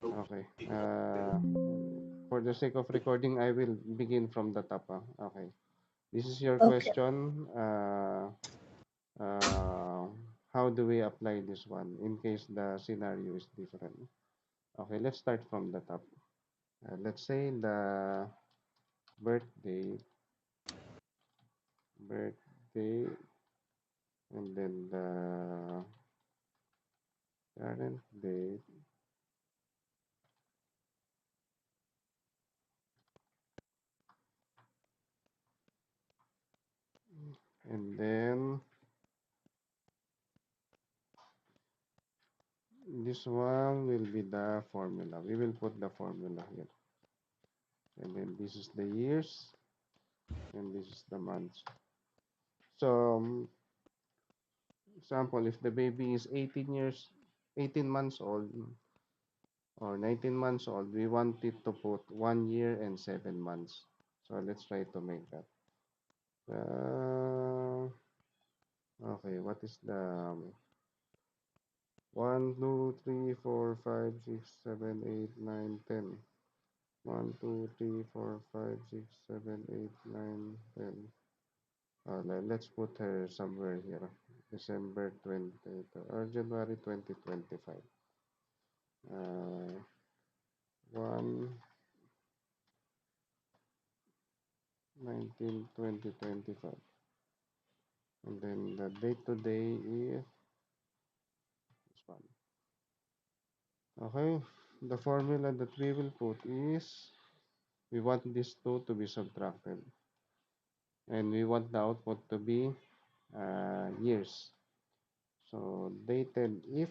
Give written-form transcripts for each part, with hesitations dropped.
Okay. For the sake of recording, I will begin from the top. Okay. This is your Okay. question. How do we apply this one in case the scenario is different? Okay, let's start from the top. Let's say the birthday, birthday, and then the current date, and then this one will be the formula. We will put the formula here. And then this is the years, and this is the months. So, example, if the baby is 18 months old or 19 months old, we want it to put 1 year and 7 months. So let's try to make that. Okay, what is the 1, 2, 3, 4, 5, 6, 7, 8, 9, 10. 1, 2, 3, 4, 5, 6, 7, 8, 9, 10. Let's put her somewhere here. December 20 or January 2025. 1, 19, 2025. And then the date today is this one. Okay, the formula that we will put is we want this two to be subtracted. And we want the output to be years. So dated if,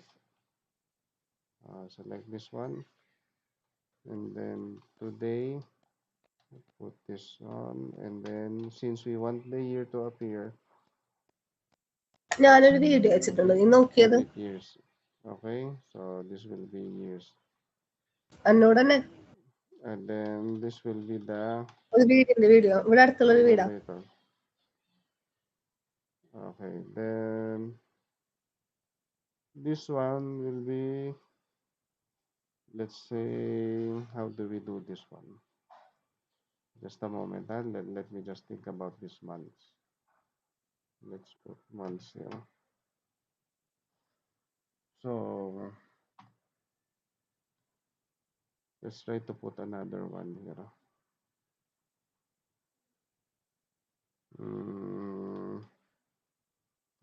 select this one. And then today, put this on. And then since we want the year to appear, ഞാനൊരു video അയച്ചിട്ടുണ്ട് നീ put നോക്കിയത് it years. Okay, so this will be years. എന്നോട് തന്നെ And then this will be the ഒരു video ഇവിടെ അടുത്തുള്ളൊരു വീടാ. numerator. Okay, then this one will be, let's say, how do we do this one? Just a moment, let me just think about this months. Let's put months here. So let's try to put another one here.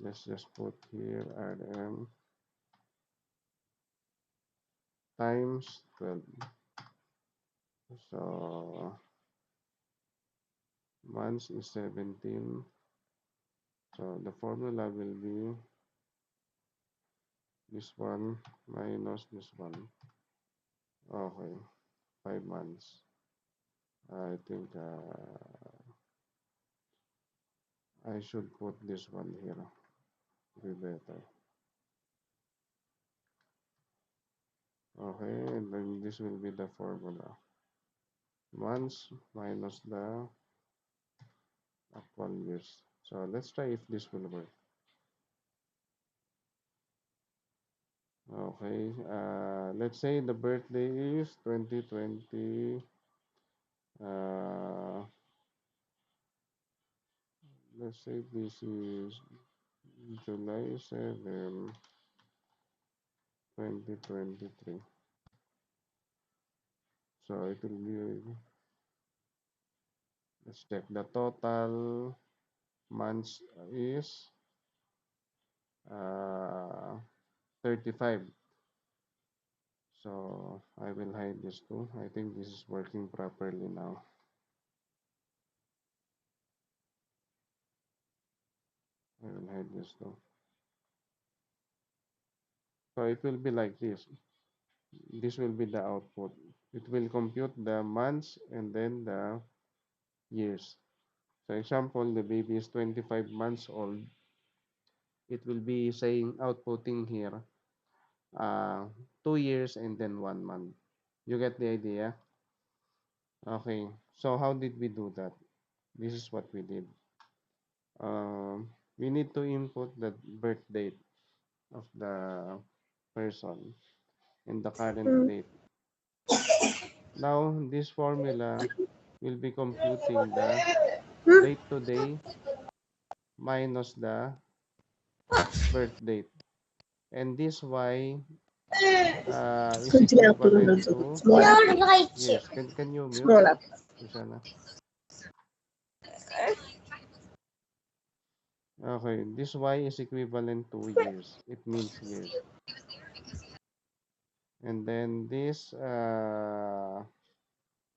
Let's just put here RM times 12. So months is 17. So the formula will be this one minus this one. Okay, 5 months. I think I should put this one here. Be better. Okay, and then this will be the formula. Months minus the actual years. So let's try if this will work. Okay, let's say the birthday is 2020. Uh, let's say this is July 7, 2023. So it will be, let's check the total months is uh, 35. So I will hide this too. I think this is working properly now. I will hide this too. So it will be like this. This will be the output. It will compute the months and then the years. So example, the baby is 25 months old. It will be saying outputting here 2 years and then 1 month. You get the idea? Okay. So how did we do that? This is what we did. We need to input the birth date of the person and the current ഉം. date. Now, this formula will be computing the Hmm? date to day minus the birth date. And this y is Fridge le equivalent app to small app. years. Can you mute, Small app. Susanna? Okay, this y is equivalent to years. It means years. And then this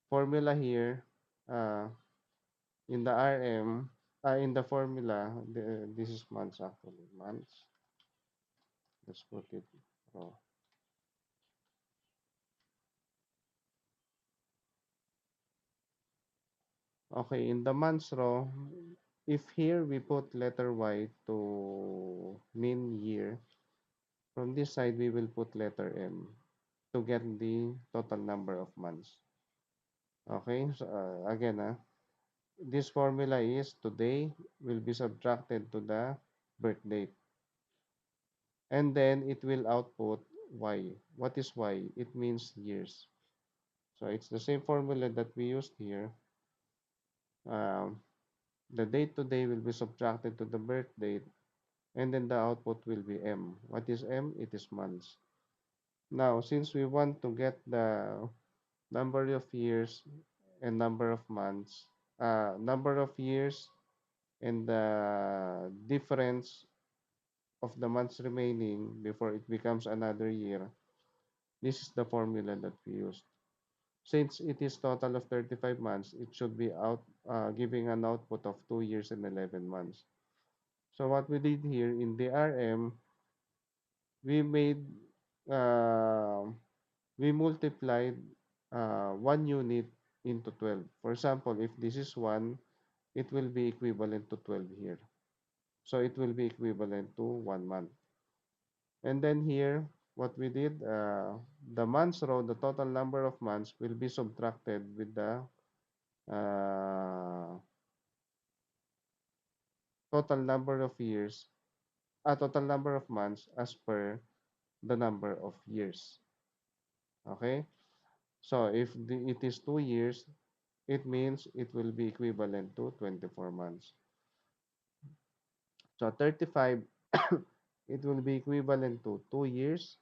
formula here, uh, in the RM, in the formula, this is months actually, months. Let's put it raw. Okay, in the months row, if here we put letter Y to mean year, from this side we will put letter M to get the total number of months. Okay, so again, this formula is today will be subtracted to the birth date. And then it will output Y. What is Y? It means years. So it's the same formula that we used here. Um, the date today will be subtracted to the birth date, and then the output will be M. What is M? It is months. Now, since we want to get the number of years and number of months, number of years and the difference of the months remaining before it becomes another year, this is the formula that we used. Since it is total of 35 months, it should be giving an output of 2 years and 11 months. So what we did here in the RM, we made, uh, we multiplied 1 unit into 12. For example, if this is 1, it will be equivalent to 12 here. So it will be equivalent to 1 month. And then here, what we did, the months row, the total number of months will be subtracted with the uh, total number of years, total number of months as per the number of years. Okay? So if it is 2 years, it means it will be equivalent to 24 months. So 35, it will be equivalent to 2 years.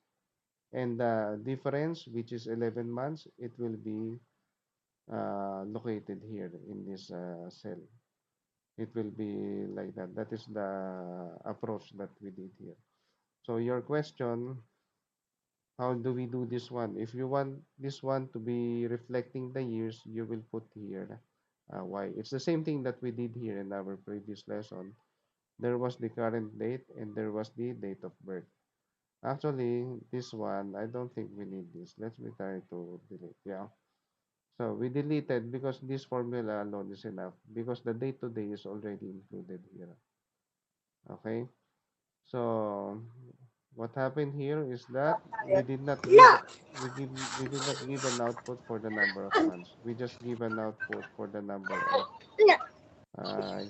And the difference, which is 11 months, it will be located here in this cell. It will be like that. That is the approach that we did here. So your question, how do we do this one? If you want this one to be reflecting the years, you will put here y. It's the same thing that we did here in our previous lesson. There was the current date and there was the date of birth. Actually, this one, I don't think we need this. Let me try to delete. Yeah. So we deleted because this formula alone is enough because the date today is already included here. Okay. So what happened here is that we did not give we did not give an output for the number of months. We just give an output for the number of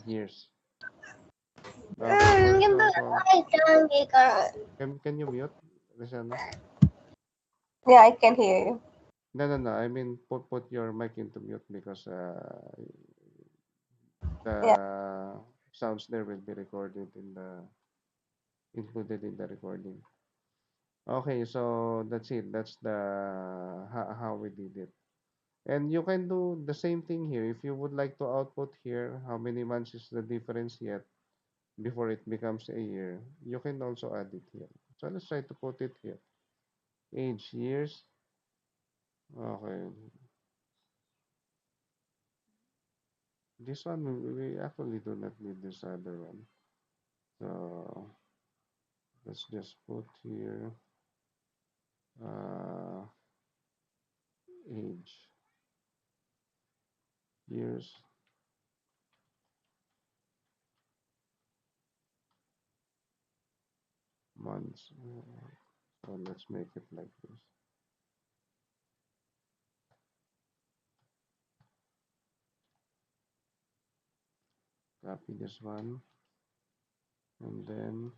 years. Okay, for example, can you mute, Rosana? Yeah, I can hear you. No. I mean, put your mic into mute because Yeah. the sounds there will be recorded in the included in the recording. Okay, so that's it. That's the how we did it. And you can do the same thing here. If you would like to output here, how many months is the difference yet before it becomes a year, you can also add it here. So let's try to put it here. Age, years. Okay. This one, we actually do not need this other one. So let's just put here uh, age, years, months. So let's make it like this. Copy this one and then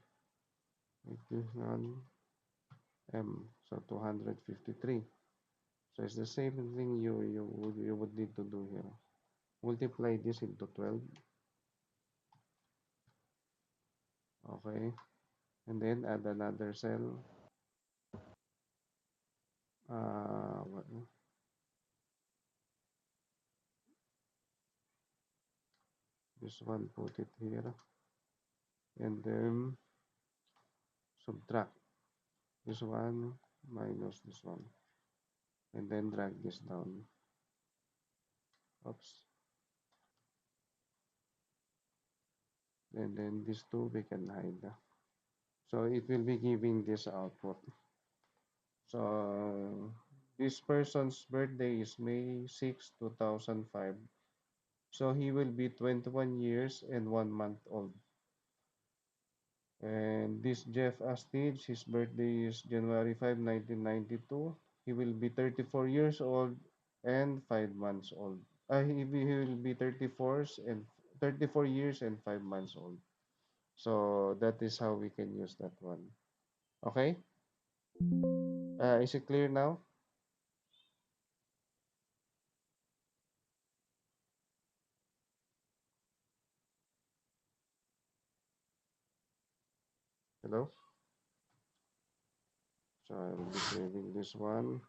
make this one M. So 253. So it's the same thing you would need to do here. Multiply this into 12. Okay. And then add another cell. Well, this one, put it here. And then subtract this one minus this one. And then drag this down. Oops. And then these two we can hide. So it will be giving this output. So this person's birthday is May 6, 2005. So he will be 21 years and 1 month old. And this Jeff Astige, his birthday is January 5, 1992. He will be 34 years old and 5 months old. He will be 34 years and 5 months old. So that is how we can use that one. Okay? Is it clear now? Hello? So I will be saving this one.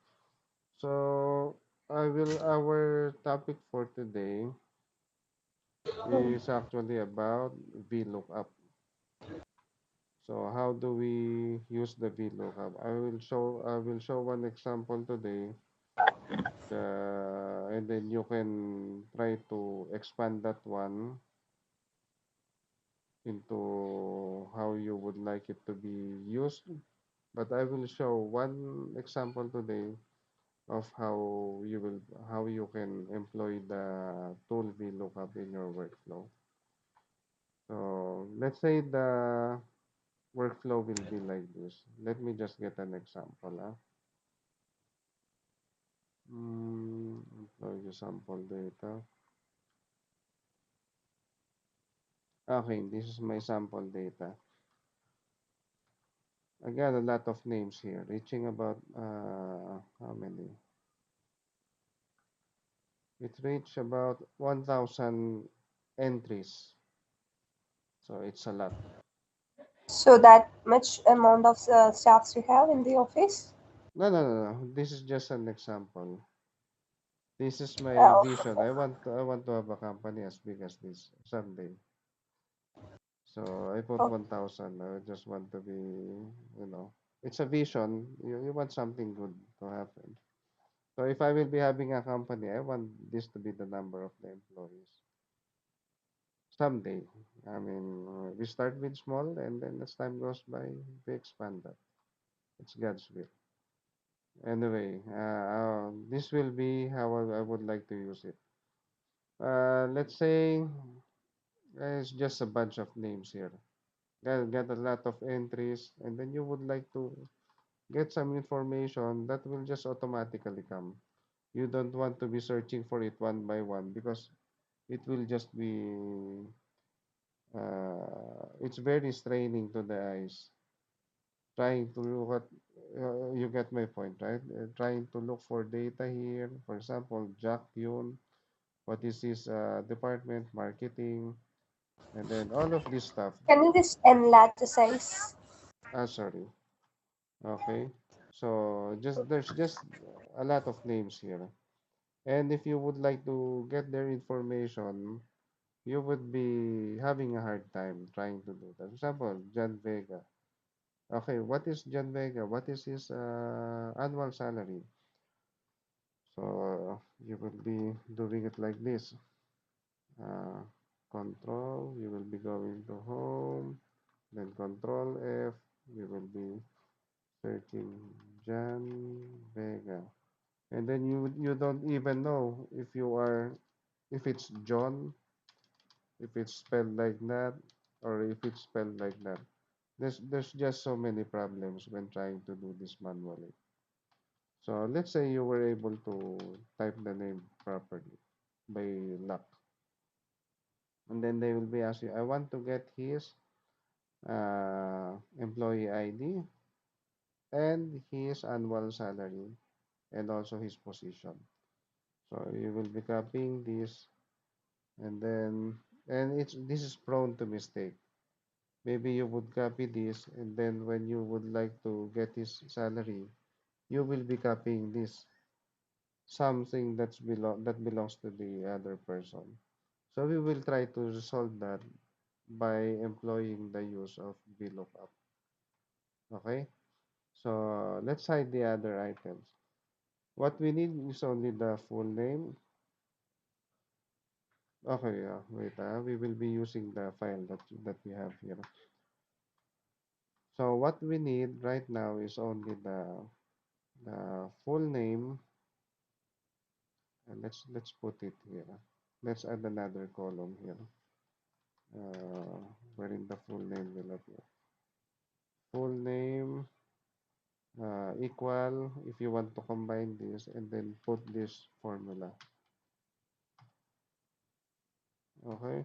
So our topic for today is actually about VLOOKUP. So how do we use the VLOOKUP? I will show one example today, and then you can try to expand that one into how you would like it to be used. But I will show one example today of how you can employ the tool VLOOKUP in your workflow. So let's say the workflow will be like this. Let me just get an example. Employee sample data. Okay, this is my sample data. I got a lot of names here, reaching about how many? It reached about 1,000 entries. So it's a lot. So that much amount of staffs you have in the office? No, no, no, no. This is just an example. This is my Oh, vision. I want to have a company as big as this someday. So I put oh. 1,000. I just want to be, it's a vision. You want something good to happen. So if I will be having a company, I want this to be the number of the employees someday. I mean, we start with small, and then as time goes by, we expand that. It's God's will. Anyway, this will be how I would like to use it. Let's say it's just a bunch of names here. Get a lot of entries, and then you would like to get some information that will just automatically come. You don't want to be searching for it one by one because it will just be it's very straining to the eyes. Trying to look at you get my point, right? Trying to look for data here. For example, Jack Yun, what is his department, marketing, and then all of this stuff. Can you just enlarge the size? Sorry. Okay. So there's just a lot of names here. And if you would like to get their information, you would be having a hard time trying to do that. For example, John Vega. Okay, what is John Vega? What is his annual salary? So you will be doing it like this. Uh, Control, you will be going to home, then Control F, you will be searching John Vega. And then you don't even know if it's John, if it's spelled like that, or if it's spelled like that. There's just so many problems when trying to do this manually. So let's say you were able to type the name properly by luck, and then they will be asking, I want to get his employee ID and his annual salary. and also his position. So you will be copying this, and then, and this is prone to mistake. Maybe you would copy this, and then when you would like to get his salary, you will be copying this, something that belongs to the other person. So we will try to resolve that by employing the use of VLOOKUP. Okay? So let's hide the other items. What we need is only the full name. Okay, wait, we will be using the file that we have here. So what we need right now is only the full name, and let's put it here. Let's add another column here, uh, wherein the full name will appear. Full name equal, if you want to combine this, and then put this formula. Okay.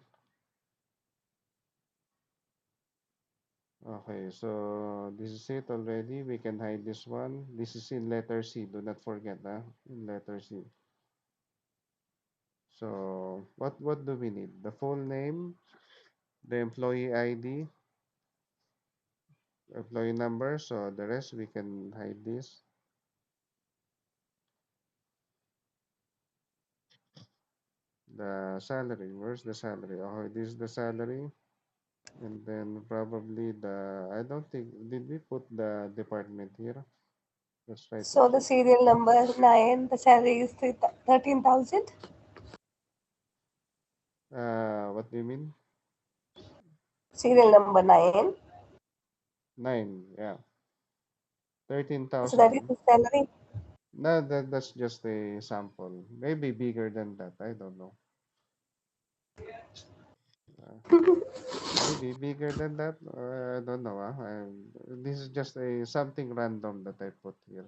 Okay, so this is it already. We can hide this one. This is in letter C. Do not forget, in letter C. So what do we need? The full name, the employee ID, employee number. So the rest we can hide this. The salary. Where's the salary? Oh, this is the salary. And then probably I don't think, did we put the department here? Let's try to So the check. serial number 9, the salary is 13,000. What do you mean? Serial number 9. Nine, yeah. So that is 13,000. the salary. No, that's just a sample. Maybe bigger than that. I don't know. Uh, Maybe bigger than that. I don't know. This is just a something random that I put here.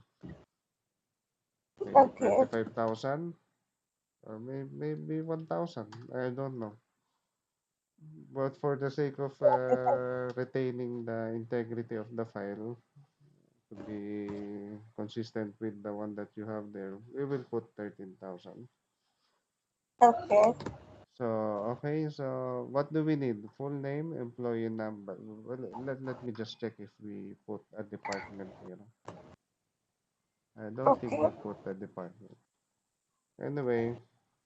Maybe Okay. 25,000 or maybe 1,000. I don't know. But for the sake of Okay. retaining the integrity of the file, to be consistent with the one that you have there, we will put 13,000. Okay. So, okay, so what do we need? Full name, employee number. Well, let me just check if we put a department here. I don't think Okay. we put a department. Anyway,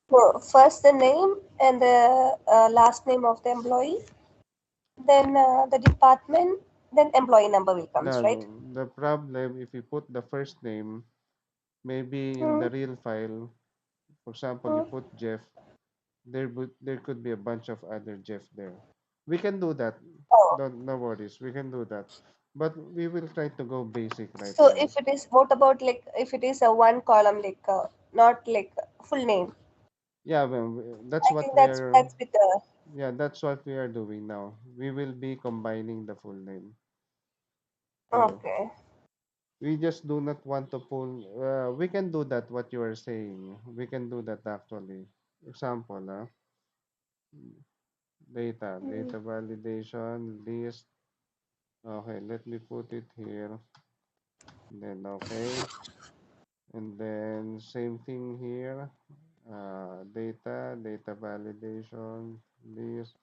No, first the name and the last name of the employee, then the department, then employee number will comes, right? the problem, if we put the first name, maybe in Hmm. the real file, for example, you Hmm. put Jeff, there could be a bunch of other Jeff there. We can do that. Oh, Don't, no worries. We can do that. But we will try to go basic right so now. if it is, what about like if it is a one column, like not like full name? Yeah, well, that's I what think we that's are. that's with the. Yeah, that's what we are doing now. We will be combining the full name here. Okay. We just do not want to pull. We can do that. What you are saying, we can do that actually. Example, Hmm. data validation list. Okay, let me put it here. Then okay, and then same thing here. Data validation list.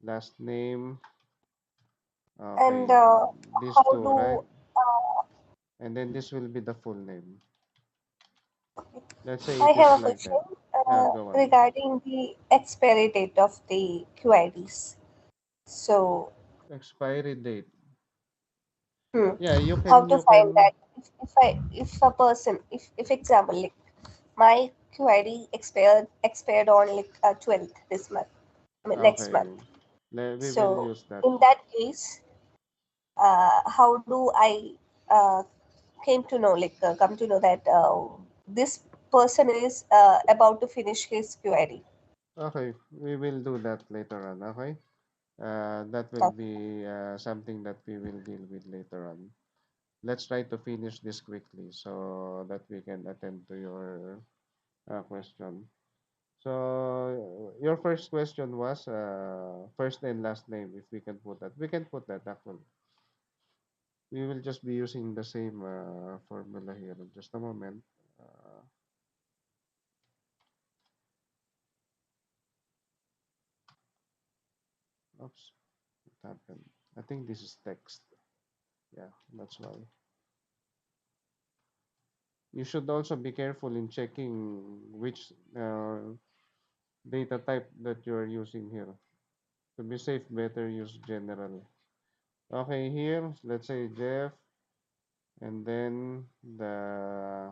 Last name. And Okay, these how two, right? do And then this will be the full name. Let's say I it is have a like question that. Yeah, go on. regarding the expiry date of the QIDs. So, Expiry date. hmm, Yeah, how to you find can. that? If a person, if example, like my QID expired on like 12th this month, I mean next month. Okay, we will So, use that. in that case, how do I came to know, like come to know that this person is about to finish his QID? Okay, we will do that later on. Okay, that will Okay. be something that we will deal with later on. Let's try to finish this quickly so that we can attend to your question. So your first question was first and last name. If we can put that, we can put that actually. we will just be using the same formula here. Just a moment. Oops, what happened? I think this is text. Yeah, that's why. You should also be careful in checking which data type that you are using here. To be safe, better use general. Okay, here, let's say Jeff, and then the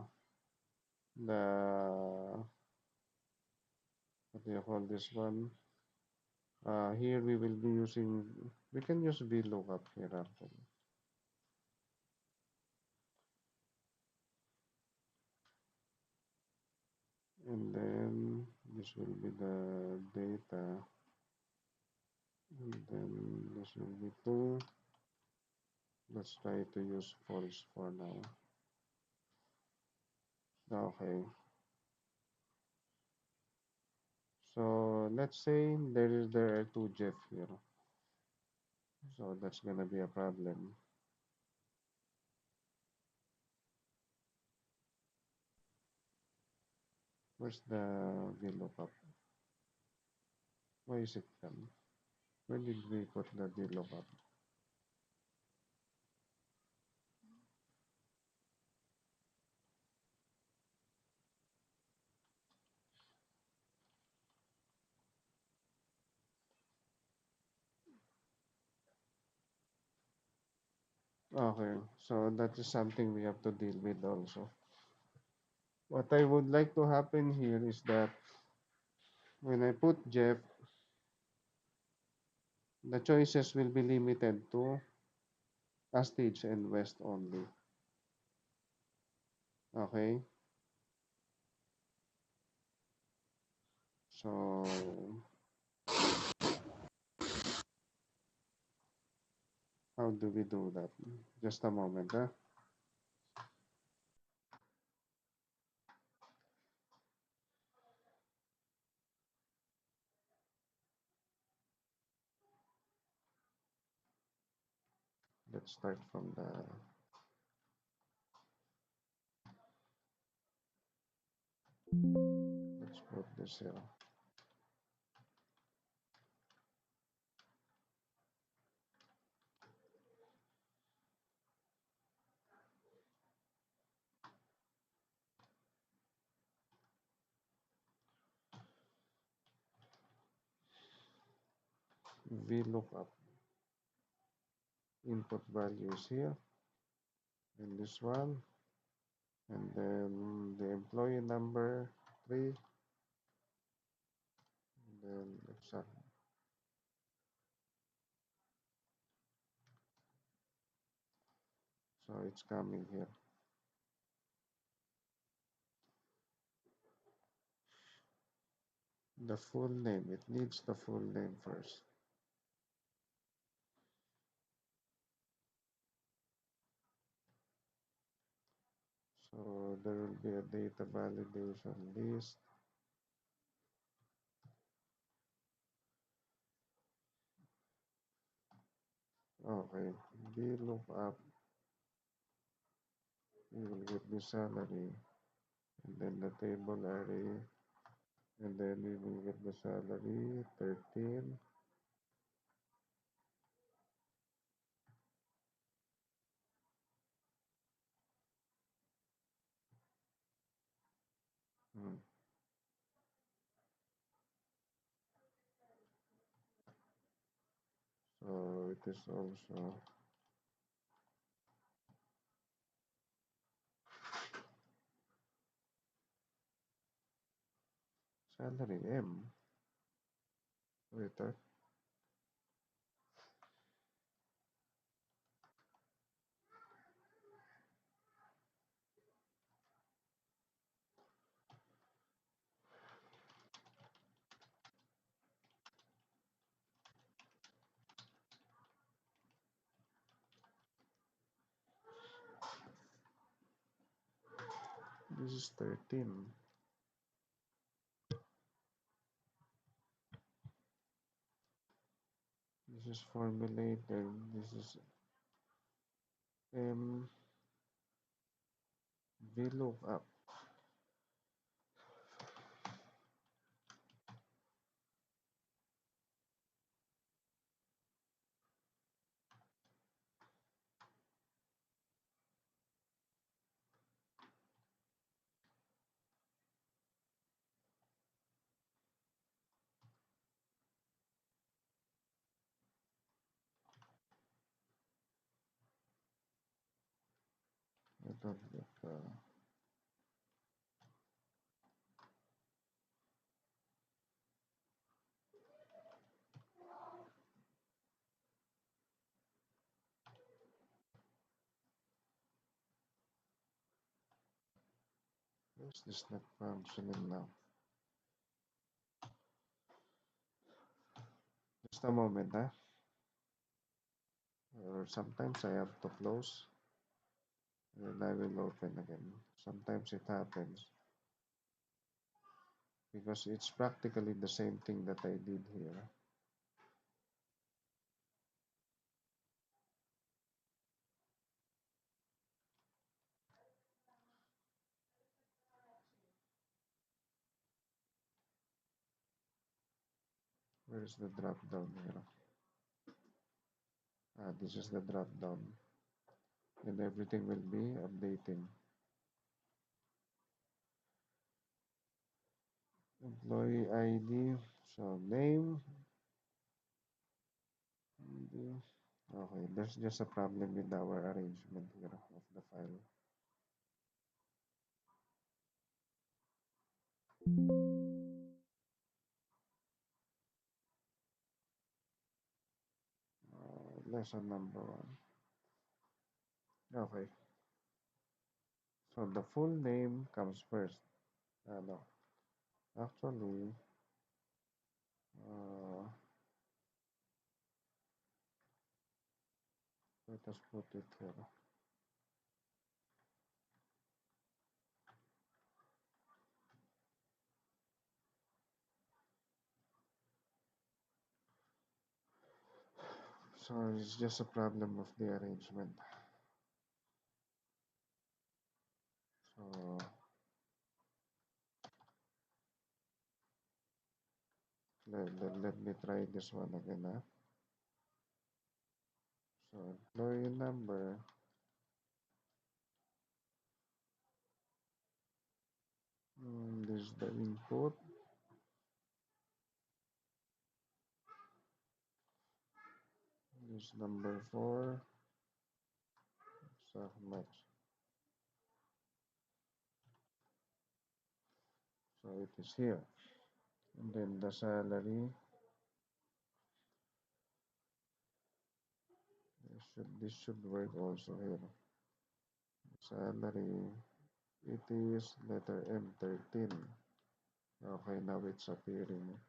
what do you call this one? Here we will be using, we can use VLOOKUP here actually. And then this will be the data, and then this will be 2. Let's try to use false for now. Okay. So let's say there are 2 Jeff here. So that's gonna be a problem. Where's the VLOOKUP? Why is it done? Where did we put the VLOOKUP? Okay, so that is something we have to deal with also. What I would like to happen here is that when I put Jeff, the choices will be limited to Astage and West only. Okay, so how do we do that? Just a moment, huh? Let's start from the, let's put this here. VLOOKUP input values here, and this one, and then the employee number 3, and then exact. So it's coming here. The full name, it needs the full name first. So there will be a data validation list. Okay, VLOOKUP, we will get the salary, and then the table array, and then we will get the salary 13. Hmm. So it is also salary M. Wait, this is 13. This is formulated. This is M VLOOKUP. I don't get where's this not functioning now? Just a moment, huh? Or sometimes I have to close and I will open again. Sometimes it happens because it's practically the same thing that I did here. Where is the drop down here? This is the drop down, and everything will be updating. Employee ID, so name. Okay, there's just a problem with our arrangement here of the file. Lesson number one. Okay, so the full name comes first. No, actually, uh, let us put it here. So it's just a problem of the arrangement. So let me try this one again. So employee number, this is the input. This number 4, so much. So it is here. And then the salary, this should work also here. Salary, it is letter M 13. Okay, now it's appearing.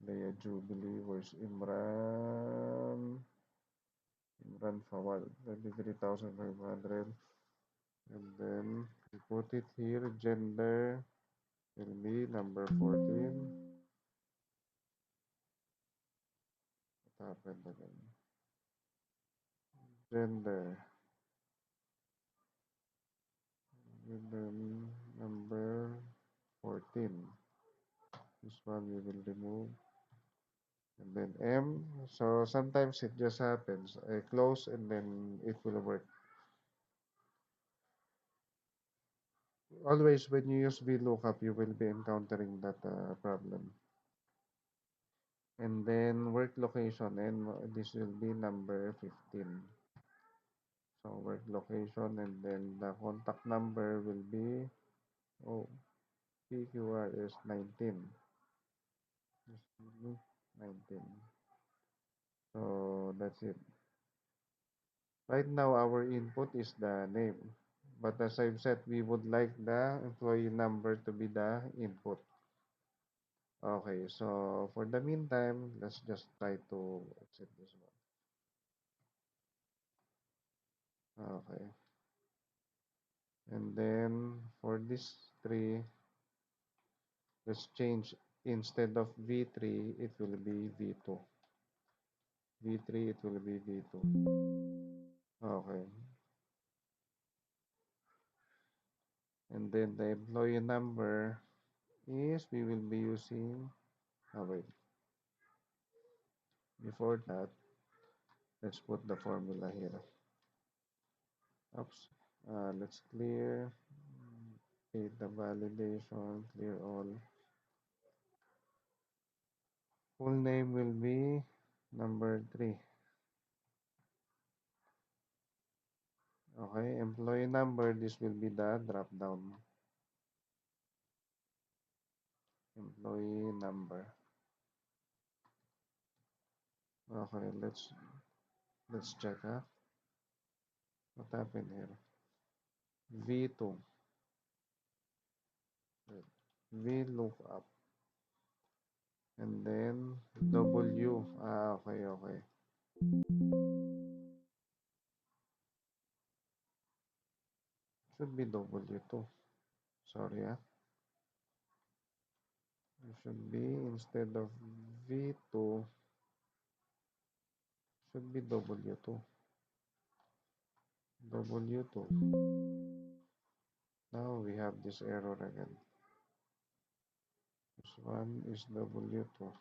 Leia Jubilee, where's Imran? Imran Fawad, 23,500. And then we put it here, gender will be number 14. What happened again? Gender, and then number 14. This one we will remove. And then M. So sometimes it just happens. I close and then it will work. Always when you use VLOOKUP, you will be encountering that problem. And then work location, and this will be number 15. So work location, and then the contact number will be PQRS 19. This will be 19. So that's it. Right now, our input is the name. But as I've said, we would like the employee number to be the input. Okay, so for the meantime, let's just try to exit this one. Okay. And then for this 3, let's change instead of V3, it will be V2. V3, it will be V2. Okay. And then the employee number is we will be using, wait, before that, let's put the formula here. Oops. Let's clear, hit the validation, clear all. Full name will be number 3. Okay, employee number, this will be the drop down. Employee number. Okay, let's check, what happened here. V2. V lookup. And then W. Okay, okay. Should be W2. Sorry, it should be instead of V2, should be W2. W2. Now we have this error again. This one is W2.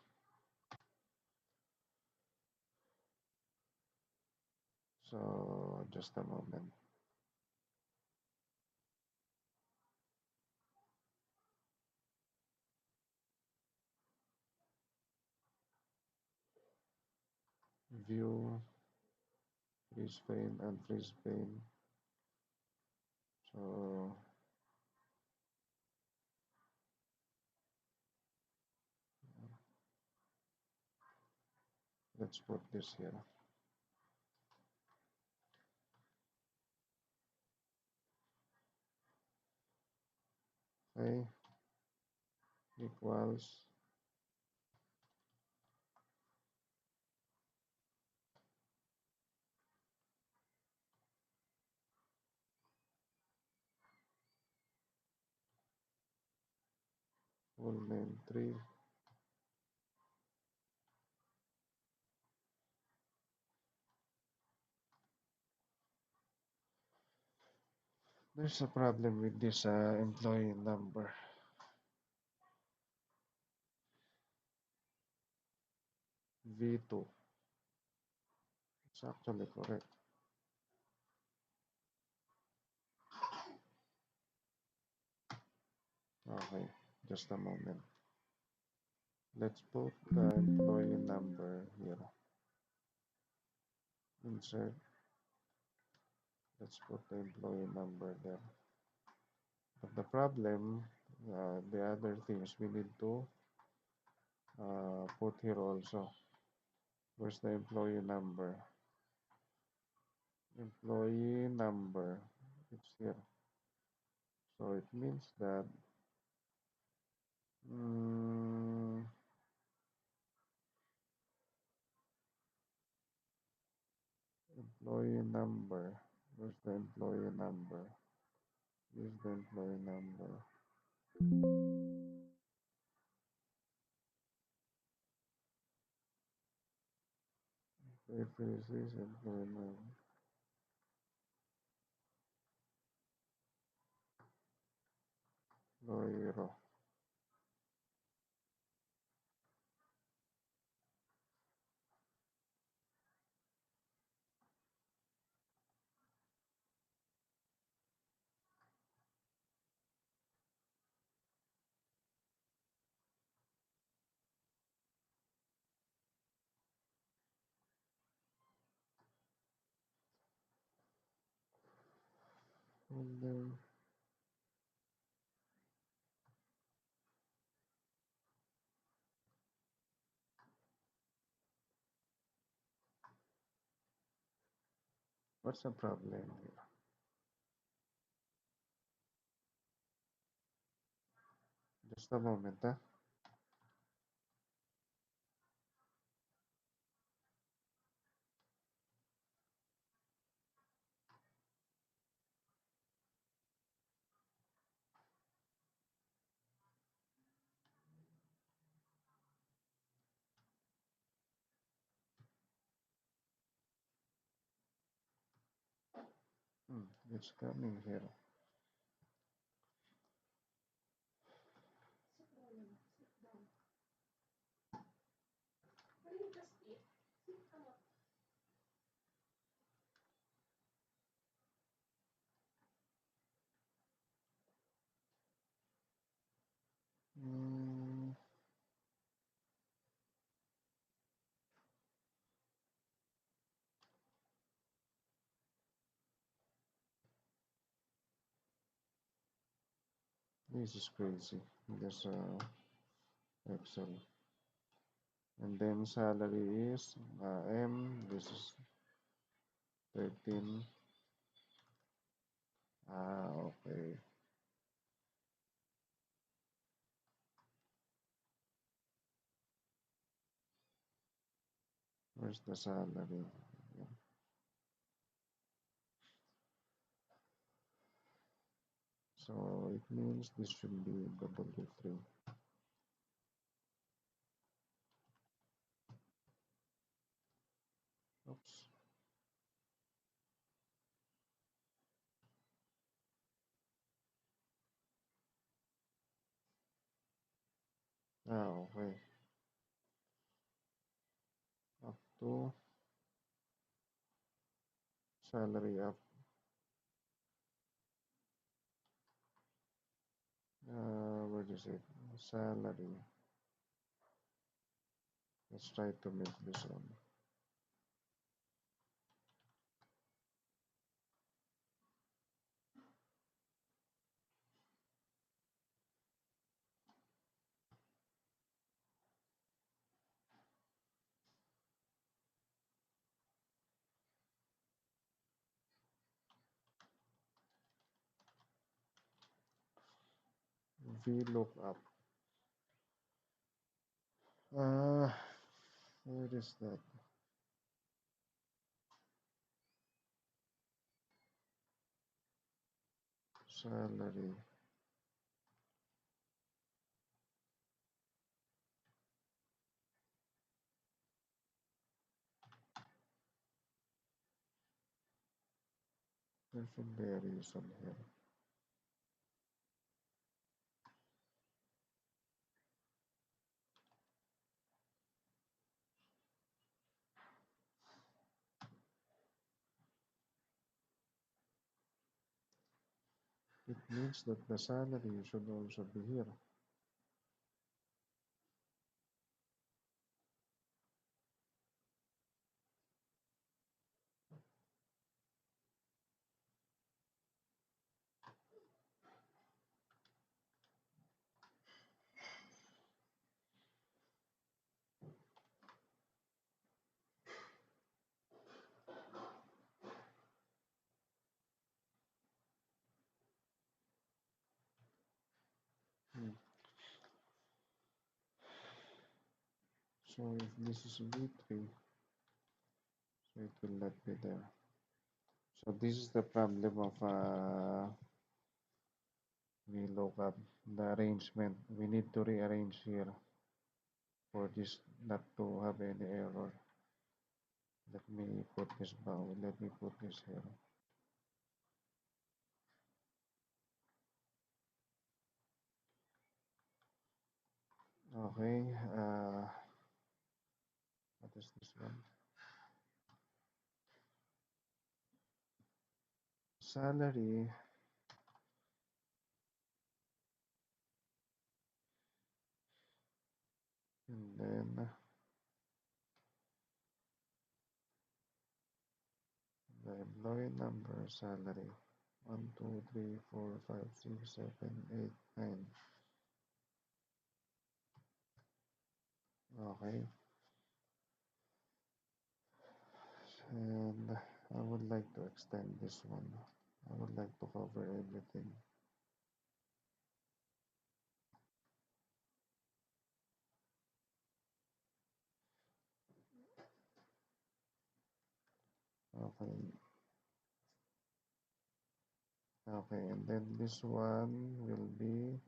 So just a moment. View, freeze pane, unfreeze pane. So let's put this here. Okay, equals full name 3. There's a problem with this employee number. V2. It's actually correct. Okay, just a moment. Let's put the employee number here. Insert. Let's put the employee number there. But the problem, the other things we need to put here also. Where's the employee number? Employee number. It's here. So it means that employee number. Where's the employee number? Here's the employee number. If this is employee number. Employee row. And then what's the problem here? Just a moment, It's coming here. This is crazy. This Excel. And then salary is M. This is 13. Okay. Where's the salary? Yeah. So it means this should be W3. Oops. Okay. Up to salary up. Where is it? Salary. Let's try to make this one. VLOOKUP. Uh, where is that? Salary. There should be a reason here. It means that the salary should also be here. Hmm. So if this is V3, so it will not be there. So this is the problem of VLOOKUP, the arrangement. We need to rearrange here for this not to have any error. Let me put this down. Let me put this here. Okay. What is this one? Salary. And then the employee number, salary. 1, 2, 3, 4, 5, 6, 7, 8, 9. Okay. And I would like to extend this one. I would like to cover everything. Okay. Okay, and then this one will be,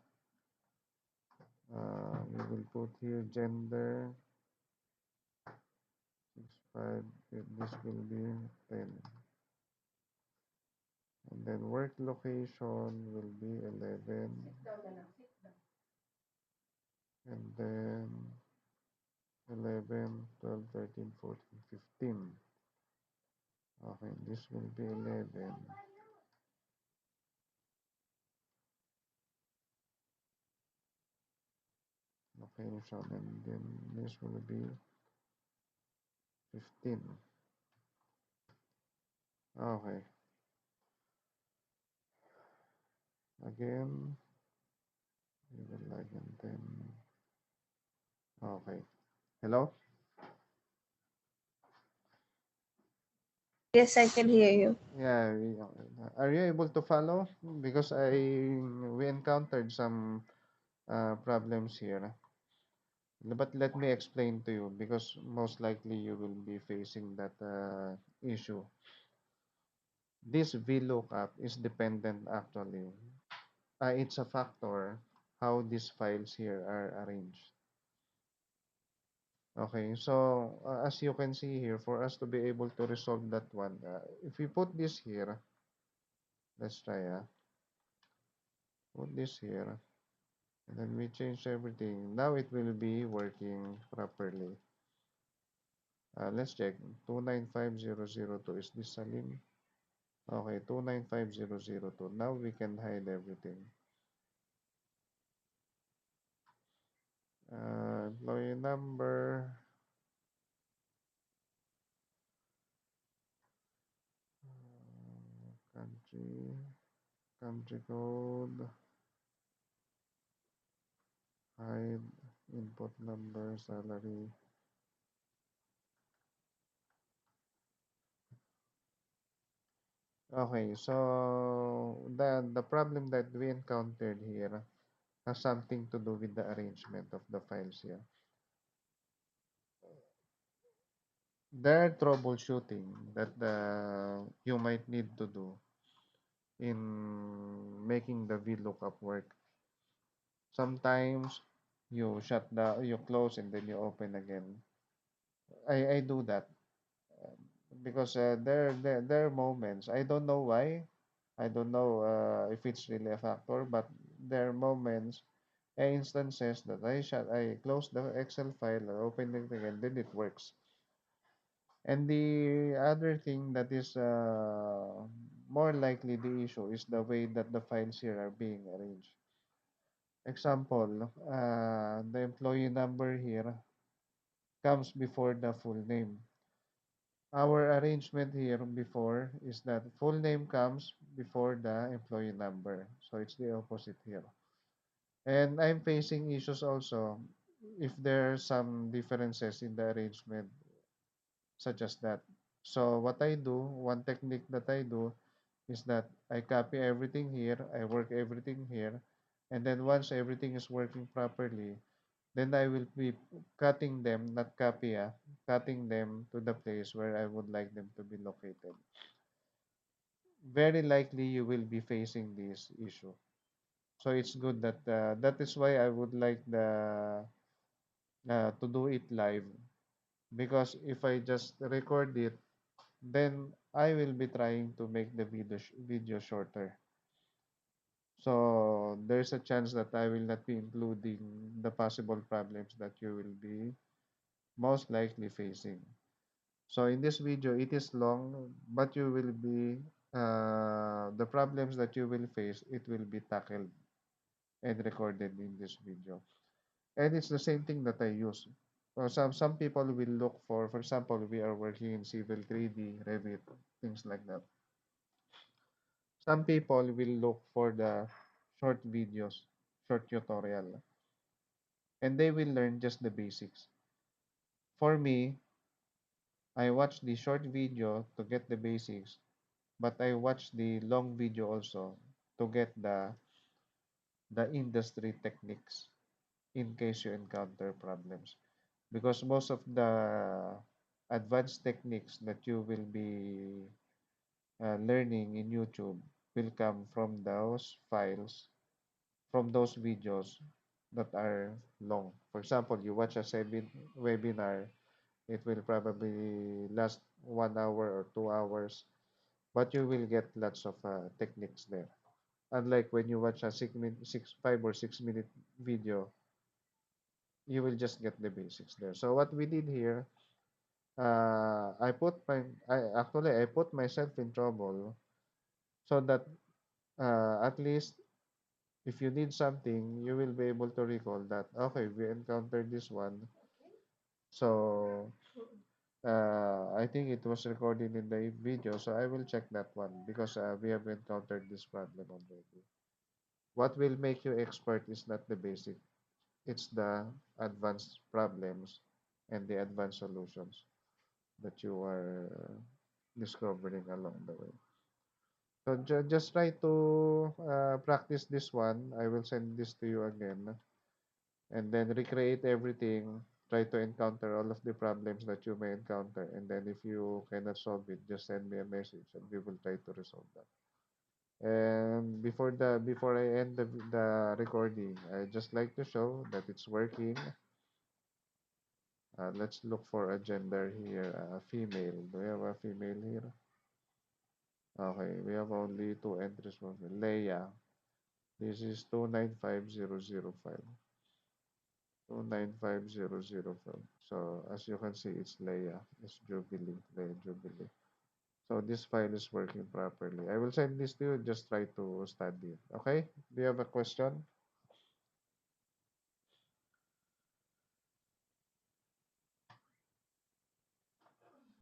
we will put here gender 6, 5, this will be 10. And then work location will be 11. And then 11, 12, 13, 14, 15. Okay, this will be 11. Location, and then this will be 15. Okay. Again, We will like and then. Okay. Hello? Yes, I can hear you. Yeah, are you able to follow? Because we encountered some problems here. But let me explain to you because most likely you will be facing that issue. This VLOOKUP is dependent actually. It's a factor how these files here are arranged. Okay, so as you can see here, for us to be able to resolve that one, if we put this here, let's try, put this here, and then we change everything. Now it will be working properly. Let's check. 295002. Is this Salim? Okay, 295002. Now we can hide everything. Employee number, country, country code, hide, input number, salary. Okay, so the problem that we encountered here has something to do with the arrangement of the files here. There are troubleshooting that you might need to do in making the VLOOKUP work. Sometimes you close and then you open again. I do that because there are moments. I don't know why. I don't know if it's really a factor, but there are moments, instances that I close the Excel file or open it again, then it works. And the other thing that is more likely the issue is the way that the files here are being arranged. Example, the employee number here comes before the full name. Our arrangement here before is that full name comes before the employee number. So it's the opposite here. And I'm facing issues also if there are some differences in the arrangement such as that. So what I do, one technique that I do is that I copy everything here, I work everything here, and then once everything is working properly, then I will be cutting them, not copy, cutting them to the place where I would like them to be located. Very likely you will be facing this issue. So it's good that that is why I would like the to do it live because if I just record it, then I will be trying to make the video shorter. So there's a chance that I will not be including the possible problems that you will be most likely facing. So in this video, it is long, but you will be the problems that you will face, it will be tackled and recorded in this video. And it's the same thing that I use. Some people will look for example, we are working in Civil 3D, Revit, things like that. Some people will look for the short videos, short tutorial, and they will learn just the basics. For me, I watch the short video to get the basics, but I watch the long video also to get the industry techniques in case you encounter problems. Because most of the advanced techniques that you will be learning in YouTube will come from those files, from those videos that are long. For example, you watch a webinar, it will probably last 1 hour or 2 hours, but you will get lots of techniques there. Unlike when you watch a 5 or 6 minute video, you will just get the basics there. So what we did here, I put myself in trouble so that at least if you need something, you will be able to recall that, okay, we encountered this one. So I think it was recorded in the video, so I will check that one because we have encountered this problem already. What will make you expert is not the basic, it's the advanced problems and the advanced solutions that you are discovering along the way. So just try to practice this one. I will send this to you again, and then recreate everything. Try to encounter all of the problems that you may encounter, and then if you cannot solve it, just send me a message, and we will try to resolve that. And before I end the recording, I just like to show that it's working. Let's look for a gender here. Female. Do we have a female here? Okay, we have only two entries for Leia. This is 295,005. 295,005. So as you can see, it's Leia. It's Jubilee. Leia Jubilee. So this file is working properly. I will send this to you. Just try to study it. Okay? Do you have a question?